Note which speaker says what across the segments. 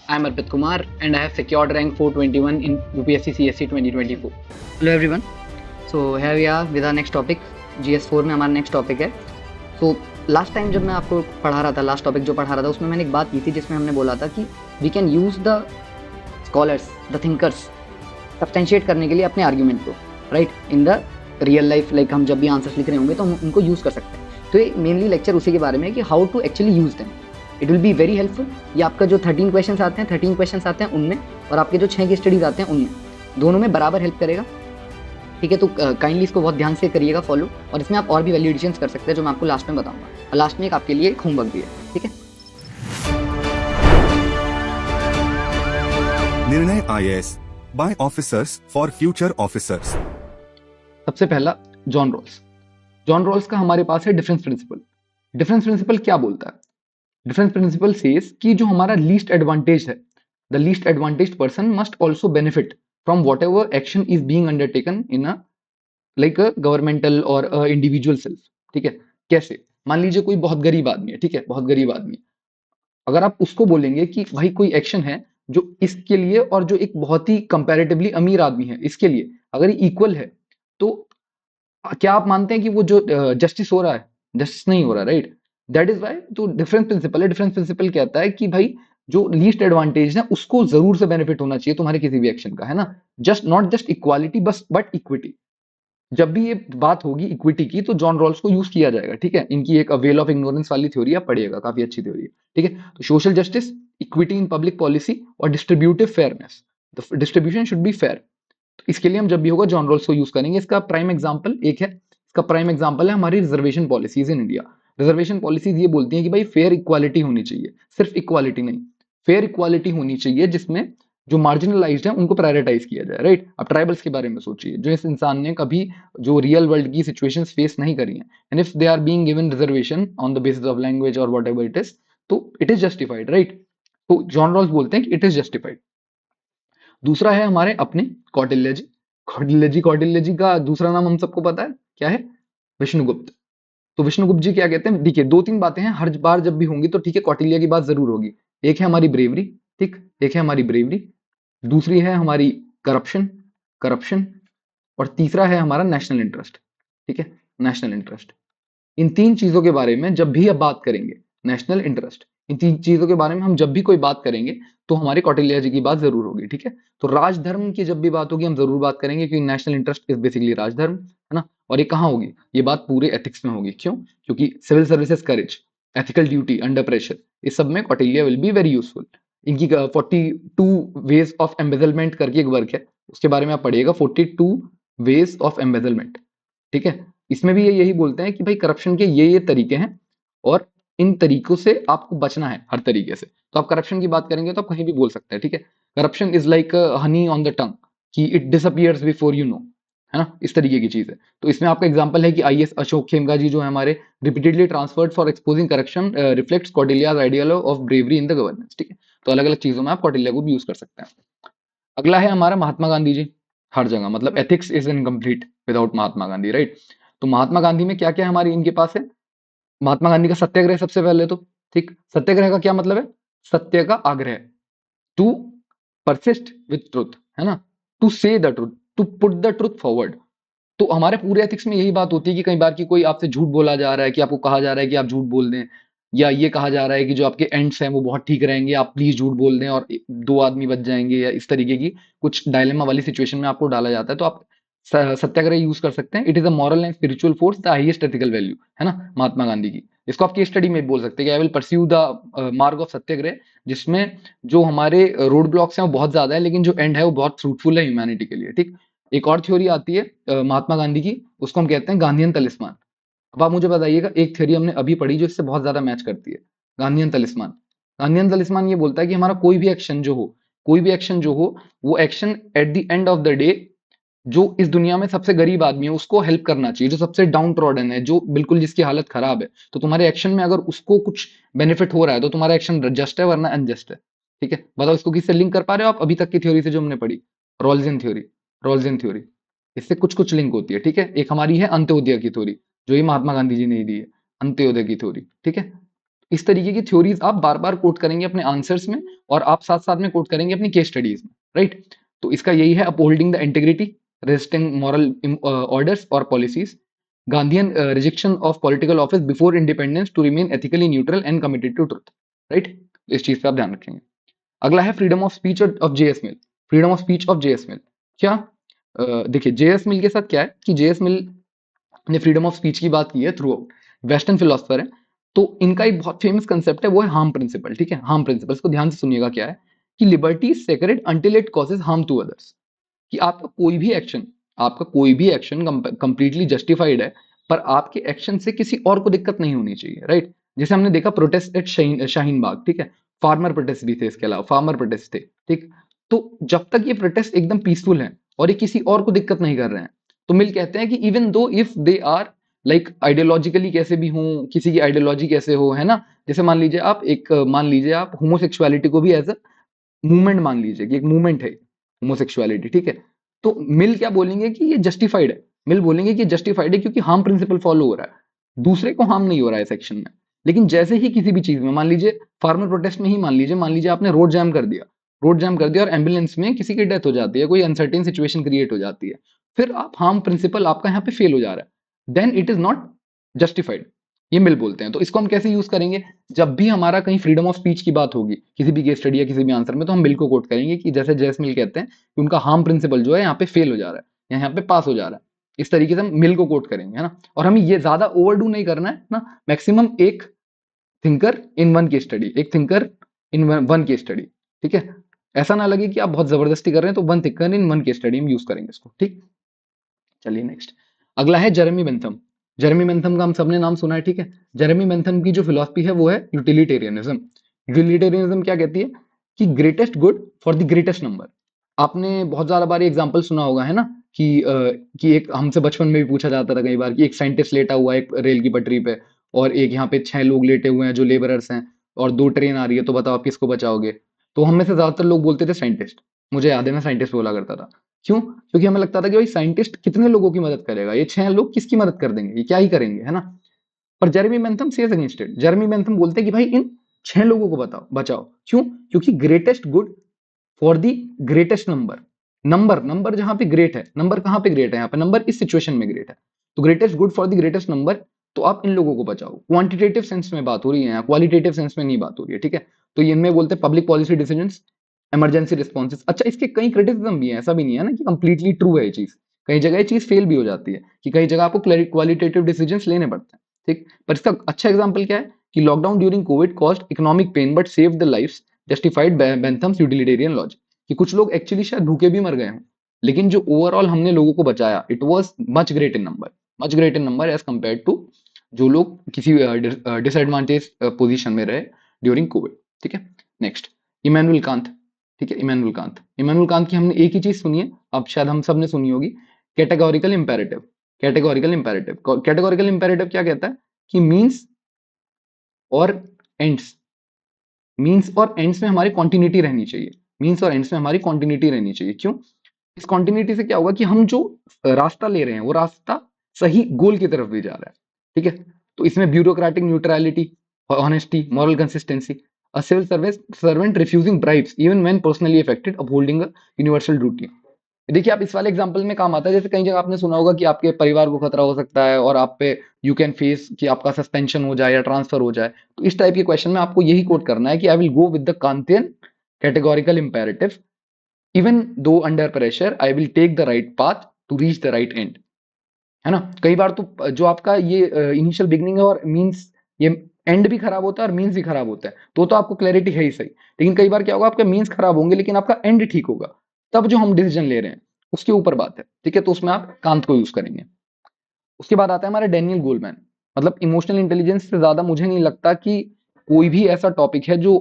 Speaker 1: I am Arpit Kumar and I have secured rank 421 in UPSC CSC 2024.
Speaker 2: Hello everyone. So here we are with our next topic. GS4 में हमारा next topic है. So last time जब मैं आपको पढ़ा रहा था, last topic जो पढ़ा रहा था उसमें मैंने एक बात की थी जिसमें हमने बोला था कि we can use the scholars, the thinkers substantiate करने के लिए अपने आर्ग्यूमेंट को, right, in the real life. Like हम जब भी आंसर्स लिख रहे होंगे तो हम उनको यूज़ कर सकते हैं. तो ये मेनली लेक्चर उसी के बारे में है कि how to actually use them. It will be very helpful. ये आपका जो 13 क्वेश्चन आते हैं उनमें और आपके जो 6 की स्टडीज आते हैं उनमें, दोनों में बराबर हेल्प करेगा. ठीक है, तो काइंडली इसको बहुत ध्यान से करिएगा फॉलो. और इसमें आप और भी वैल्यू एडिशंस कर सकते हैं जो मैं आपको लास्ट में बताऊंगा. और लास्ट में एक आपके लिए एक होमवर्क भी है. ठीक है.
Speaker 3: निर्णय IAS by officers for future officers.
Speaker 1: सबसे पहला जॉन रॉल्स. जॉन रॉल्स का हमारे पास है डिफरेंस प्रिंसिपल. डिफरेंस प्रिंसिपल क्या बोलता है? डिफरेंस प्रिंसिपल सेज कि जो हमारा लीस्ट एडवांटेज है, the least advantaged person must also benefit from whatever action is being undertaken in a like a governmental or individual self. ठीक है, कैसे? मान लीजिए कोई बहुत गरीब आदमी है, ठीक है, बहुत गरीब आदमी. अगर आप उसको बोलेंगे कि भाई कोई एक्शन है जो इसके लिए और जो एक बहुत ही कंपैरेटिवली अमीर आदमी है इसके लिए अगर इक्वल है, तो क्या आप मानते हैं कि वो जो जस्टिस हो रहा है? जस्टिस नहीं हो रहा, राइट? दैट इज वाई तो डिफरेंस प्रिंसिपल है. डिफरेंस प्रिंसिपल कहता है कि भाई जो लीस्ट एडवांटेज है उसको जरूर से बेनिफिट होना चाहिए तुम्हारे किसी भी एक्शन का, है ना? जस्ट नॉट जस्ट इक्वालिटी बस बट इक्विटी. जब भी ये बात होगी इक्विटी की तो जॉन रॉल्स को यूज किया जाएगा. ठीक है, इनकी एक वेल ऑफ इग्नोरेंस वाली थ्योरी आप पढ़िएगा, काफी अच्छी थ्योरी है. ठीक है, तो social justice, equity in public policy और distributive fairness. The distribution should be fair. तो इसके लिए हम जब भी होगा जॉन रॉल्स को यूज करेंगे. इसका प्राइम एग्जांपल एक है, इसका प्राइम एग्जांपल है हमारी reservation policies in India. Reservation policies ये बोलती हैं कि भाई फेयर इक्वालिटी होनी चाहिए, सिर्फ इक्वालिटी नहीं, फेयर इक्वालिटी होनी चाहिए जिसमें जो मार्जिनलाइज्ड है उनको प्रायोरिटाइज किया जाए, राइट? अब ट्राइबल्स के बारे में सोचिए, जो इस इंसान ने कभी जो रियल वर्ल्ड की सिचुएशंस फेस नहीं करी हैं, and if they are being given reservation on the basis of language और व्हाटएवर इट इज, तो इट इज जस्टिफाइड, राइट? तो जॉन रॉल्स बोलते हैं कि इट इज जस्टिफाइड. दूसरा है हमारे अपने कौटिल्य जी. कौटिल्य जी का दूसरा नाम हम सबको पता है क्या है? विष्णुगुप्त. तो विष्णुगुप्त जी क्या कहते हैं? देखिए, दो तीन बातें हैं हर बार जब भी होंगी तो, ठीक है, कौटिल्य की बात जरूर होगी. एक है हमारी ब्रेवरी, ठीक, एक है हमारी ब्रेवरी. दूसरी है हमारी करप्शन, करप्शन. और तीसरा है हमारा नेशनल इंटरेस्ट. ठीक है, नेशनल इंटरेस्ट. इन तीन चीजों के बारे में जब भी अब बात करेंगे, नेशनल इंटरेस्ट, इन तीन चीजों के बारे में हम जब भी कोई बात करेंगे तो हमारे कौटिल्य जी की बात जरूर होगी. ठीक है, तो राजधर्म की जब भी बात होगी हम जरूर बात करेंगे क्योंकि नेशनल इंटरेस्ट इज बेसिकली राजधर्म, है ना? और ये कहाँ होगी? ये बात पूरे एथिक्स में होगी. क्यों? क्योंकि सिविल सर्विसेज करेज, एथिकल ड्यूटी अंडर प्रेशर, इस सब में Kautilya will be very useful. इनकी 42 वेज ऑफ एम्बेजलमेंट करके एक वर्क है, उसके बारे में आप पढ़िएगा. 42 वेज ऑफ एम्बेजलमेंट. ठीक है, इसमें भी ये यही बोलते हैं कि भाई करप्शन के ये तरीके हैं और इन तरीकों से आपको बचना है हर तरीके से. तो आप करप्शन की बात करेंगे तो आप कहीं भी बोल सकते हैं. ठीक है, corruption is like honey on the tongue, कि it disappears before you know, है ना? इस तरीके की चीज है. तो इसमें आपका एग्जांपल है कि IAS अशोक खेमका जी जो है हमारे, repeatedly transferred for exposing corruption reflects Kautilya's ideal of bravery in the governance. ठीक है, तो अलग अलग चीजों में आप कौटिल्य को भी यूज कर सकते हैं. अगला है हमारा महात्मा गांधी जी. हर जगह मतलब ethics is incomplete without Mahatma Gandhi, right? तो महात्मा गांधी में क्या क्या हमारी इनके पास है? महात्मा गांधी का सत्याग्रह सबसे पहले तो, ठीक, सत्याग्रह का क्या मतलब है? सत्य का आग्रह, टू परसिस्ट विथ ट्रुथ, है ना? To say the truth, to put the truth forward. तो हमारे पूरे एथिक्स में यही बात होती है कि कई बार की कोई आपसे झूठ बोला जा रहा है, कि आपको कहा जा रहा है कि आप झूठ बोल दें, या ये कहा जा रहा है कि जो आपके एंड्स हैं वो बहुत ठीक रहेंगे, आप प्लीज झूठ बोल दें और दो आदमी बच जाएंगे, या इस तरीके की कुछ डायलेमा वाली सिचुएशन में आपको डाला जाता है, तो आप सत्याग्रह यूज कर सकते हैं. It is a moral and spiritual force, the highest ethical value, है ना, महात्मा गांधी की. इसको आप केस स्टडी में बोल सकते हैं कि आई विल परस्यू द मार्ग ऑफ सत्याग्रह, जिसमें जो हमारे रोड ब्लॉक्स हैं वो बहुत ज्यादा है लेकिन जो एंड है वो बहुत फ्रूटफुल है ह्यूमैनिटी के लिए. ठीक, एक और थ्योरी आती है महात्मा गांधी की, उसको हम कहते हैं गांधीयन तलिस्मान. अब आप मुझे बताइएगा, एक थ्योरी हमने अभी पढ़ी जो इससे बहुत ज्यादा मैच करती है, गांधीयन तलिस्मान. गांधीयन तलिस्मान ये बोलता है कि हमारा कोई भी एक्शन जो हो, कोई भी एक्शन जो हो, वो action at the end of the day जो इस दुनिया में सबसे गरीब आदमी है उसको हेल्प करना चाहिए, जो सबसे डाउन ट्रॉडन है, जो बिल्कुल जिसकी हालत खराब है. तो तुम्हारे एक्शन में अगर उसको कुछ बेनिफिट हो रहा है तो तुम्हारा एक्शन जस्ट है, वरना अनजस्ट है. ठीक है, बताओ इसको किससे लिंक कर पा रहे हो आप अभी तक की थ्योरी से जो हमने पढ़ी? रॉल्जियन थ्योरी, रॉल्जियन थ्योरी, इससे कुछ कुछ लिंक होती है. ठीक है, एक हमारी है अंत्योदय की थ्योरी, जो ये महात्मा गांधी जी ने दी है, अंत्योदय की थ्योरी. ठीक है, इस तरीके की थ्योरीज आप बार बार कोट करेंगे अपने आंसर्स में, और आप साथ साथ में कोट करेंगे अपनी केस स्टडीज में, राइट। तो इसका यही है, upholding the integrity, resisting moral orders और policies, Gandhian rejection of political office before independence to remain ethically neutral and committed to truth, right. इस चीज पे आप ध्यान रखेंगे। अगला है freedom of speech of J S Mill. Freedom of speech of J S Mill क्या, देखिए जेएस मिल के साथ क्या है कि जेएस मिल ने फ्रीडम ऑफ स्पीच की बात की है थ्रू आउट, वेस्टर्न फिलोसफर है। तो इनका एक बहुत फेमस कंसेप्ट है, वो है हार्म प्रिंसिपल, ठीक है। हार्म प्रिंसिपल, इसको ध्यान से सुनिएगा क्या है कि liberty is sacred until it causes harm to others, कि आपका कोई भी एक्शन कंप्लीटली जस्टिफाइड है, पर आपके एक्शन से किसी और को दिक्कत नहीं होनी चाहिए, राइट। जैसे हमने देखा प्रोटेस्ट एट शाहीन बाग, ठीक है, फार्मर प्रोटेस्ट भी थे, इसके अलावा फार्मर प्रोटेस्ट थे, ठीक। तो जब तक ये प्रोटेस्ट एकदम पीसफुल है और ये किसी और को दिक्कत नहीं कर रहे हैं, तो मिल कहते हैं कि even though if they are like ideologically कैसे भी हों, किसी की आइडियोलॉजी कैसे हो, है ना। जैसे मान लीजिए आप होमोसेक्सुअलिटी को भी एज अ मूवमेंट मान लीजिए कि एक मूवमेंट है होमोसेक्सुअलिटी, ठीक है। तो मिल क्या बोलेंगे कि ये जस्टिफाइड है, मिल बोलेंगे कि जस्टिफाइड है क्योंकि हार्म प्रिंसिपल फॉलो हो रहा है, दूसरे को हार्म नहीं हो रहा है सेक्शन में। लेकिन जैसे ही किसी भी चीज में, मान लीजिए फार्मर प्रोटेस्ट में ही मान लीजिए आपने रोड जैम कर दिया और एम्बुलेंस में किसी की डेथ हो जाती है, कोई अनसर्टेन सिचुएशन क्रिएट हो जाती है, फिर आप हार्म प्रिंसिपल आपका यहाँ पे फेल हो जा रहा है, then it is not justified, ये मिल बोलते हैं। तो इसको हम कैसे यूज करेंगे, जब भी हमारा कहीं फ्रीडम ऑफ स्पीच की बात होगी किसी भी केस स्टडी या किसी भी आंसर में, तो हम मिल को कोट करेंगे कि जैसे जेस मिल कहते हैं कि उनका हार्म प्रिंसिपल जो है यहाँ पे फेल हो जा रहा है या यहाँ पे पास हो जा रहा है, इस तरीके से हम मिल को कोट करेंगे, है ना। और हमें ये ज्यादा ओवरडू नहीं करना है ना, मैक्सिमम एक thinker in one case study, एक thinker in one case study, ठीक है। ऐसा ना लगे कि आप बहुत जबरदस्ती कर रहे हैं, तो one thinker in one case study में यूज करेंगे इसको, ठीक। चलिए नेक्स्ट, अगला है जेरेमी बेंथम। जेरेमी बेंथम का हम सबने नाम सुना है, ठीक है। जेरेमी बेंथम की जो फिलॉसफी है वो है यूटिलिटेरियनिज्म। यूटिलिटेरियनिज्म क्या कहती है कि greatest good for the greatest number. आपने बहुत ज्यादा बार एग्जांपल सुना होगा, है ना, कि एक हमसे बचपन में भी पूछा जाता था कई बार कि एक साइंटिस्ट लेटा हुआ है एक रेल की पटरी पे, और एक यहाँ पे 6 लोग लेटे हुए हैं जो लेबरर्स हैं, और 2 ट्रेन आ रही है, तो बताओ आप किसको बचाओगे। तो हम में से ज्यादातर लोग बोलते थे साइंटिस्ट, मुझे याद है मैं साइंटिस्ट बोला करता था। क्यों? क्योंकि हमें लगता था कि भाई साइंटिस्ट कितने लोगों की मदद करेगा, ये 6 लोग किसकी मदद कर देंगे, ये क्या ही करेंगे, है ना। पर Jeremy Bentham says against it. Jeremy Bentham बोलते हैं कि भाई इन 6 लोगों को बचाओ। क्यों? क्योंकि greatest good for the greatest number. Number जहां पे ग्रेट है, नंबर कहां पे ग्रेट है, यहाँ पे नंबर इस सिचुएशन में ग्रेट है, तो greatest good for the greatest number, तो आप इन लोगों को बचाओ। क्वांटिटेटिव सेंस में बात हो रही है, क्वालिटेटिव सेंस में नहीं बात हो रही है, ठीक है। तो इनमें बोलते हैं public policy decisions, emergency responses. अच्छा, इसके कई क्रिटिसिज्म भी है, ऐसा भी नहीं है ना कि कंप्लीटली ट्रू है ये चीज, कई जगह ये चीज फेल भी हो जाती है कि कई जगह आपको क्वालिटेटिव डिसीजंस लेने पड़ते हैं, ठीक। पर इसका अच्छा एग्जांपल क्या है कि lockdown during Covid cost economic pain but save the lives, justified Bentham's utilitarian logic. कि कुछ लोग एक्चुअली शायद भूखे भी मर गए हों, लेकिन जो ओवरऑल हमने लोगों को बचाया, it was much great in number as compare to जो लोग किसी डिसएडवांटेज पोजीशन में रहे ड्यूरिंग कोविड, ठीक है। नेक्स्ट, इमैनुअल कांत, ठीक है। इमैनुअल कांत की हमने एक ही चीज सुनी है, अब शायद हम सब ने सुनी होगी, कैटेगोरिकल इंपेरेटिव। कैटेगोरिकल इंपेरेटिव क्या कहता है कि और एंड्स मीन्स और एंड्स में हमारी कॉन्टिन्यूटी रहनी चाहिए। क्यों? इस कॉन्टिन्यूटी से क्या होगा कि हम जो रास्ता ले रहे हैं वो रास्ता सही गोल की तरफ भी जा रहा है, ठीक है। तो इसमें bureaucratic neutrality, honesty, moral consistency, a civil service servant refusing bribes even when personally affected, upholding a universal duty. देखिए, आप इस वाले एग्जांपल में काम आता है, जैसे कई जगह आपने सुना होगा कि आपके परिवार को खतरा हो सकता है और आप पे यू कैन फेस कि आपका सस्पेंशन हो जाए या ट्रांसफर हो जाए, तो इस टाइप के क्वेश्चन में आपको यही कोट करना है कि I will go with the Kantian categorical imperative, even though under pressure I will take the right path to reach the right end, है ना। कई बार तो जो आपका ये इनिशियल बिगनिंग है और मींस, ये एंड भी खराब होता है और मींस भी खराब होता है, तो आपको क्लैरिटी है ही सही। लेकिन कई बार क्या होगा, आपका मींस खराब होंगे लेकिन आपका एंड ठीक होगा, तब जो हम डिसीजन ले रहे हैं उसके ऊपर बात है, ठीक है। तो उसमें आप कांत को यूज करेंगे। उसके बाद आता है हमारा डैनियल गोलमैन। मतलब इमोशनल इंटेलिजेंस से ज्यादा मुझे नहीं लगता कि कोई भी ऐसा टॉपिक है जो,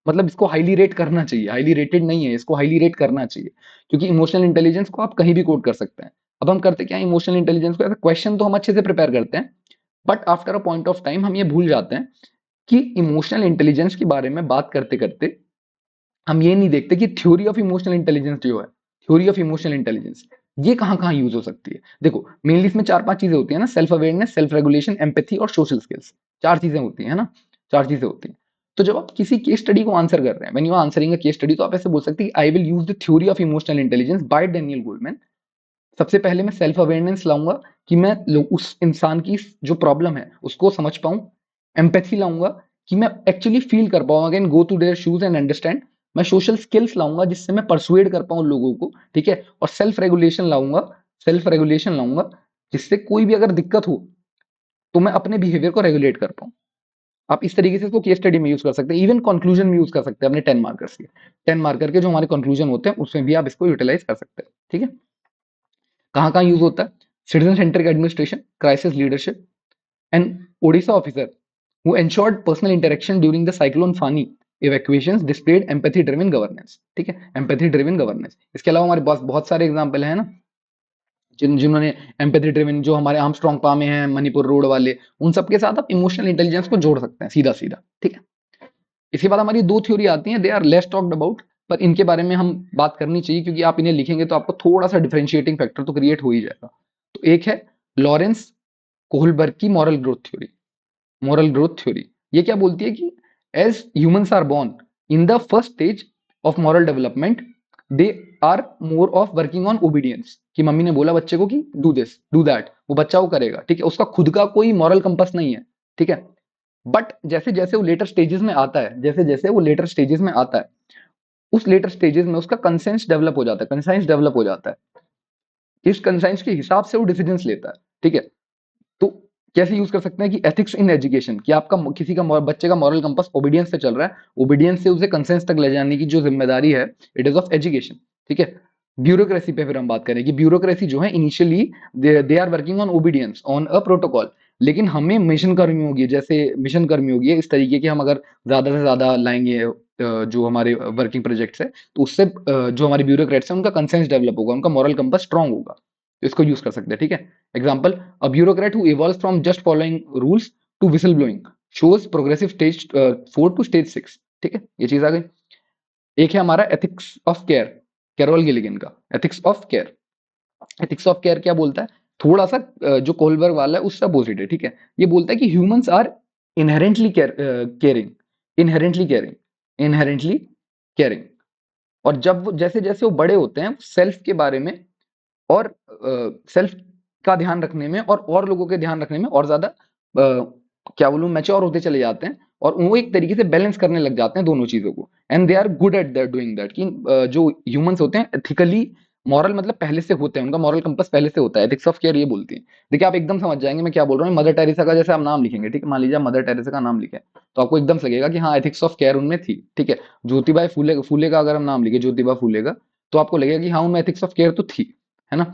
Speaker 1: मतलब इसको हाईली रेट करना चाहिए, हाईली रेटेड नहीं है, इसको हाईली रेट करना चाहिए, क्योंकि इमोशनल इंटेलिजेंस को आप कहीं भी कोड कर सकते हैं। अब हम करते क्या है, इमोशनल इंटेलिजेंस को, क्वेश्चन तो हम अच्छे से प्रिपेयर करते हैं, but after a point of time हम ये भूल जाते हैं कि इमोशनल इंटेलिजेंस के बारे में बात करते करते हम ये नहीं देखते कि थ्योरी ऑफ इमोशनल इंटेलिजेंस जो है, थ्योरी ऑफ इमोशनल इंटेलिजेंस ये कहाँ यूज हो सकती है? देखो मेनली इसमें 4-5 चीजें होती है ना, self awareness, self regulation, empathy और सोशल स्किल्स। 4 चीजें होती है ना, 4 चीजें होती हैं। तो जब आप किसी केस स्टडी को आंसर कर रहे हैं, when you are answering a case study, तो आप ऐसे बोल सकते हैं I will use the theory of emotional intelligence by Daniel Goleman. सबसे पहले मैं सेल्फ अवेयरनेस लाऊंगा कि मैं उस इंसान की जो प्रॉब्लम है उसको समझ पाऊं। एम्पैथी लाऊंगा कि मैं एक्चुअली फील कर पाऊं, again go to their shoes and understand. मैं सोशल स्किल्स लाऊंगा जिससे मैं परसुएड कर पाऊं लोगों को, ठीक है। और सेल्फ रेगुलेशन लाऊंगा जिससे कोई भी अगर दिक्कत हो तो मैं अपने बिहेवियर को रेगुलेट कर पाऊं। आप इस तरीके से इसको केस स्टडी में यूज कर सकते हैं, इवन कंक्लूजन में यूज कर सकते हैं अपने 10 मार्कर्स के। 10 मार्कर के जो हमारे कंक्लूजन होते हैं उसमें भी आप इसको यूटिलाइज कर सकते हैं, ठीक है। कहाँ यूज होता है? Citizen centric administration, crisis leadership, and Odisha officer who ensured personal interaction during the cyclone Fani evacuations displayed empathy driven governance, ठीक है, empathy driven governance। इसके अलावा हमारे पास बहुत सारे एग्जांपल है ना, जिन्होंने empathy driven, जो हमारे आर्मस्ट्रांग पा में हैं, मणिपुर रोड वाले, उन सबके साथ आप इमोशनल इंटेलिजेंस को जोड़ सकते हैं सीधा सीधा, ठीक है। इसके बाद हमारी 2 थ्योरी आती हैं, they are less talked about, पर इनके बारे में हम बात करनी चाहिए क्योंकि आप इन्हें लिखेंगे तो आपको थोड़ा सा डिफरेंशिएटिंग फैक्टर तो क्रिएट हो ही जाएगा। तो एक है लॉरेंस कोहलबर्ग की moral growth theory. Moral growth theory ये क्या बोलती है कि as humans are born in the first stage of moral development, they are more of working on obedience, कि मम्मी ने बोला बच्चे को कि डू दिस डू दैट, वो बच्चा वो करेगा, ठीक है, उसका खुद का कोई मॉरल कंपास नहीं है, ठीक है। बट जैसे जैसे वो लेटर स्टेजेस में आता है, जैसे जैसे वो लेटर स्टेजेस में आता है, उस लेटर स्टेजेस में उसका कंसेंस डेवलप हो जाता है, कंसाइंस डेवलप हो जाता है। इस कंसाइंस के हिसाब से वो डिसीजंस लेता है, ठीक है। तो कैसे यूज कर सकते हैं कि एथिक्स इन एजुकेशन, कि आपका किसी का बच्चे का मॉरल कंपास ओबीडियंस से चल रहा है, ओबीडियंस से उसे कंसेंस तक ले जाने की जो जिम्मेदारी है, इट इज ऑफ एजुकेशन, ठीक है। ब्यूरोक्रेसी पे फिर हम बात करें कि ब्यूरोक्रेसी जो है initially they are working on obedience on a protocol, लेकिन हमें मिशन कर्मी होगी, जैसे मिशन कर्मी होगी इस तरीके के, हम अगर ज्यादा से ज्यादा लाएंगे जो हमारे वर्किंग प्रोजेक्ट्स है, तो उससे जो हमारे ब्यूरोक्रेट्स हैं उनका कंसेंस डेवलप होगा, उनका मॉरल कंपास स्ट्रांग होगा, तो इसको यूज कर सकते हैं, ठीक है। Example, a bureaucrat who evolves from just following rules to whistle blowing shows progressive stage 4 to stage 6, ठीक है, ये चीज आ गई। एक है हमारा ethics of care, Carol Gilligan का ethics of care. Ethics of care क्या बोलता है? थोड़ा सा जो कोलबर्ग वाला है उससे अपोजिट है, ठीक है। ये बोलता है कि humans are inherently caring, inherently caring, inherently caring. और जब जैसे जैसे वो बड़े होते हैं सेल्फ के बारे में और सेल्फ का ध्यान रखने में और लोगों के ध्यान रखने में और ज्यादा क्या बोलूं मैच्योर होते चले जाते हैं, और वो एक तरीके से बैलेंस करने लग जाते हैं दोनों चीजों को, and they are good at that doing that, कि जो ह्यूमंस होते हैं एथिकली मॉरल मतलब पहले से होते हैं, उनका मॉरल कंपास पहले से होता है। एथिक्स ऑफ केयर ये बोलती है। देखिए आप एकदम समझ जाएंगे मैं क्या बोल रहा हूँ। मदर टेरेसा का जैसे आप नाम लिखेंगे, ठीक है, मान लीजिए आप मदर टेरेसा का नाम लिखे तो आपको एकदम से लगेगा कि हाँ एथिक्स ऑफ केयर उनमें थी, ठीक है। ज्योतिबा फूले फूले का अगर हम नाम लिखे, ज्योतिबा फूले का, तो आपको लगेगा कि हाँ उनमें एथिक्स ऑफ केयर तो थी, है ना।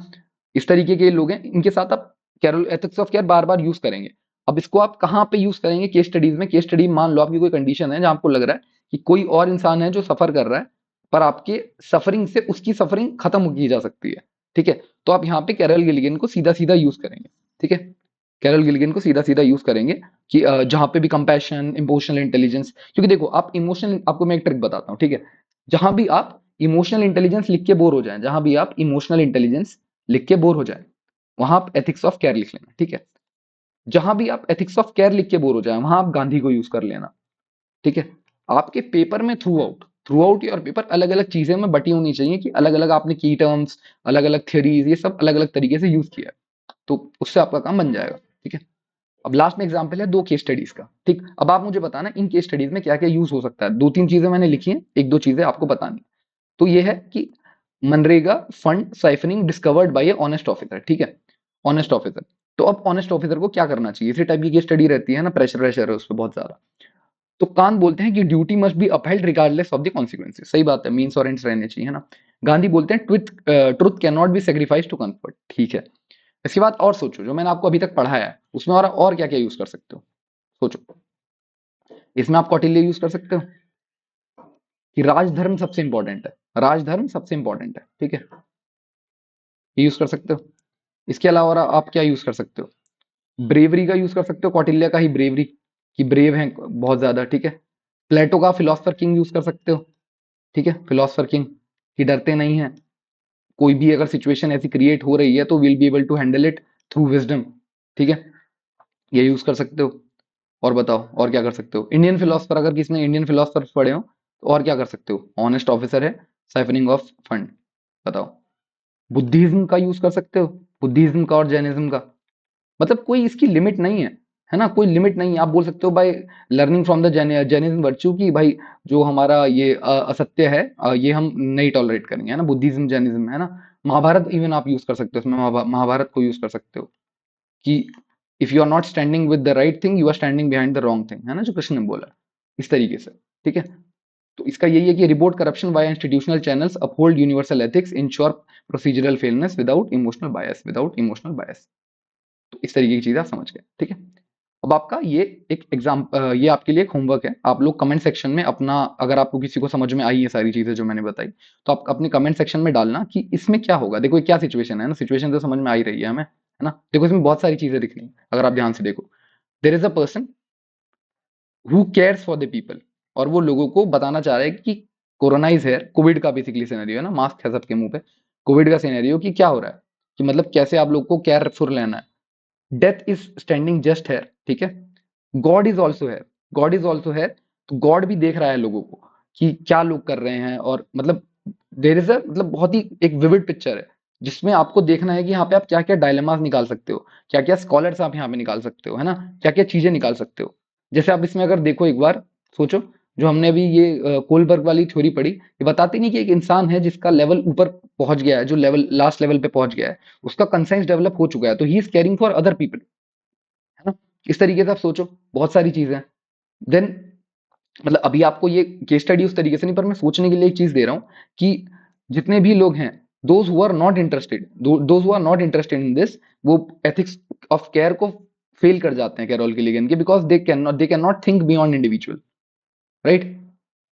Speaker 1: इस तरीके के लोग हैं, इनके साथ आप कैरोल एथिक्स ऑफ केयर बार बार यूज करेंगे। अब इसको आप कहाँ पे यूज करेंगे? केस स्टडीज में। केस स्टडी मान लो आपकी कोई कंडीशन है जहां आपको लग रहा है कि कोई और इंसान है जो सफर कर रहा है, पर आपके सफरिंग से उसकी सफरिंग खत्म की जा सकती है, ठीक है। तो आप यहाँ पे कैरल गिलिगन को सीधा सीधा यूज करेंगे, ठीक है। कैरल गिलिगन को सीधा सीधा यूज करेंगे कि जहां पे भी कंपैशन, इमोशनल इंटेलिजेंस, क्योंकि देखो आप इमोशनल, आपको मैं एक ट्रिक बताता हूँ, ठीक है। जहां भी आप इमोशनल इंटेलिजेंस लिख के बोर हो जाए, जहां भी आप इमोशनल इंटेलिजेंस लिख के बोर हो जाए, वहां आप एथिक्स ऑफ केयर लिख लेना, ठीक है। जहां भी आप एथिक्स ऑफ केयर लिख के बोर हो जाए वहां आप गांधी को यूज कर लेना, ठीक है। आपके पेपर में थ्रू आउट योर पेपर अलग अलग चीजें में बटी होनी चाहिए कि अलग अलग आपने की टर्म्स, अलग अलग थ्योरीज, ये सब अलग अलग तरीके से यूज किया है, तो उससे आपका काम बन जाएगा, ठीक है। अब लास्ट में एग्जाम्पल है 2 केस स्टडीज का, ठीक। अब आप मुझे बताना इन केस स्टडीज में क्या क्या यूज हो सकता है। 2-3 चीजें मैंने लिखी हैं, 1-2 चीजें आपको बतानी। तो ये है कि MNREGA fund siphoning discovered by A honest officer, ठीक है, ऑनेस्ट ऑफिसर। तो अब ऑनेस्ट ऑफिसर को क्या करना चाहिए? इसी टाइप की स्टडी रहती है ना, प्रेशर प्रेशर है उस पर बहुत ज्यादा। तो कांत बोलते हैं कि duty must be upheld regardless of the consequences. सही बात है, मीन्स और एंड्स रहने चाहिए, है ना। गांधी बोलते हैं truth can not be sacrifice to comfort, ठीक है। इसके बाद और सोचो, जो मैंने आपको अभी तक पढ़ाया है उसमें और क्या क्या यूज कर सकते हो, सोचो। इसमें आप कौटिल्य यूज कर सकते हो कि राजधर्म सबसे इंपॉर्टेंट है, राजधर्म सबसे इंपॉर्टेंट है, ठीक है, ये यूज कर सकते हो। इसके अलावा और आप क्या यूज कर सकते हो? ब्रेवरी का यूज कर सकते हो, कौटिल्य का ही ब्रेवरी, कि ब्रेव है बहुत ज्यादा, ठीक है। प्लेटो का फिलोसफर किंग यूज कर सकते हो, ठीक है, फिलोसफर किंग, कि डरते नहीं है। कोई भी अगर सिचुएशन ऐसी क्रिएट हो रही है तो will be able to handle it through wisdom. ठीक है, ये यूज कर सकते हो। और बताओ और क्या कर सकते हो? इंडियन फिलोसफर, अगर किसी ने इंडियन फिलोसफर पढ़े हो तो और क्या कर सकते हो? ऑनेस्ट ऑफिसर है, साइफरिंग ऑफ फंड। बताओ। बुद्धिज्म का यूज कर सकते हो, बुद्धिज्म का और जैनिज्म का। मतलब कोई इसकी लिमिट नहीं है ना, कोई लिमिट नहीं है। आप बोल सकते हो भाई learning from the Jainism virtue की भाई जो हमारा ये असत्य है ये हम नहीं टॉलरेट करेंगे, है ना, बुद्धिज्म जैनिज्म, है ना। महाभारत इवन आप यूज कर सकते हो उसमें, महाभारत को यूज कर सकते हो कि if you are not standing with the right thing you are standing behind the wrong thing, है ना, जो कृष्ण ने बोला इस तरीके से। ठीक है, तो इसका यही है कि report corruption via institutional channels, uphold universal ethics, ensure procedural fairness without emotional bias, without emotional bias. तो इस तरीके की चीज आप समझ गए। ठीक है, अब आपका ये एक एग्जाम, ये आपके लिए एक होमवर्क है। आप लोग कमेंट सेक्शन में अपना, अगर आपको किसी को समझ में आई है सारी चीजें जो मैंने बताई, तो आप अपने कमेंट सेक्शन में डालना कि इसमें क्या होगा। देखो ये क्या सिचुएशन है ना, सिचुएशन तो समझ में आ ही रही है हमें, है ना। देखो इसमें बहुत सारी चीजें दिख रही हैं अगर आप ध्यान से देखो। There is a person who cares for the people, और वो लोगों को बताना चाह रहे हैं कि कोरोना इज हेयर, कोविड का बेसिकली सिनेरियो है ना, मास्क है सबके मुंह पे, कोविड का सिनेरियो कि क्या हो रहा है, कि मतलब कैसे आप लोग को केयरफुल रहना है। डेथ इज स्टैंडिंग जस्ट है, ठीक है। गॉड इज ऑल्सो है, गॉड इज ऑल्सो है, तो गॉड भी देख रहा है लोगों को कि क्या लोग कर रहे हैं। और मतलब देर इज अ, मतलब बहुत ही एक विविड पिक्चर है जिसमें आपको देखना है कि यहाँ पे आप क्या क्या डायलेमास निकाल सकते हो, क्या क्या स्कॉलर्स आप यहाँ पे निकाल सकते हो, है ना, क्या क्या चीजें निकाल सकते हो। जैसे आप इसमें अगर देखो एक बार सोचो, जो हमने अभी ये कोलबर्ग वाली थ्योरी पढ़ी, ये बताती नहीं कि एक इंसान है जिसका लेवल ऊपर पहुंच गया है, जो लेवल लास्ट लेवल पे पहुंच गया है, उसका कंसाइंस डेवलप हो चुका है, तो he is caring for other people, है ना। इस तरीके से आप सोचो, बहुत सारी चीजें हैं। देन मतलब अभी आपको ये केस स्टडी उस तरीके से नहीं, पर मैं सोचने के लिए एक चीज दे रहा हूं कि जितने भी लोग हैं, those who are not interested, those who are not interested in this, वो एथिक्स ऑफ केयर को फेल कर जाते हैं कैरोल गिलिगन के, because they can not think beyond individual, right.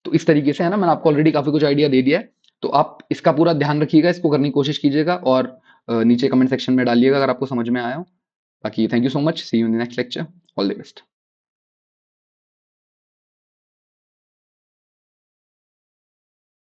Speaker 1: तो इस तरीके से है ना, मैंने आपको ऑलरेडी काफी कुछ आइडिया दे दिया है। तो आप इसका पूरा ध्यान रखिएगा, इसको करने की कोशिश कीजिएगा, और नीचे कमेंट सेक्शन में डालिएगा अगर आपको समझ में आया हो। बाकी thank you so much, see you in the next lecture, all the best.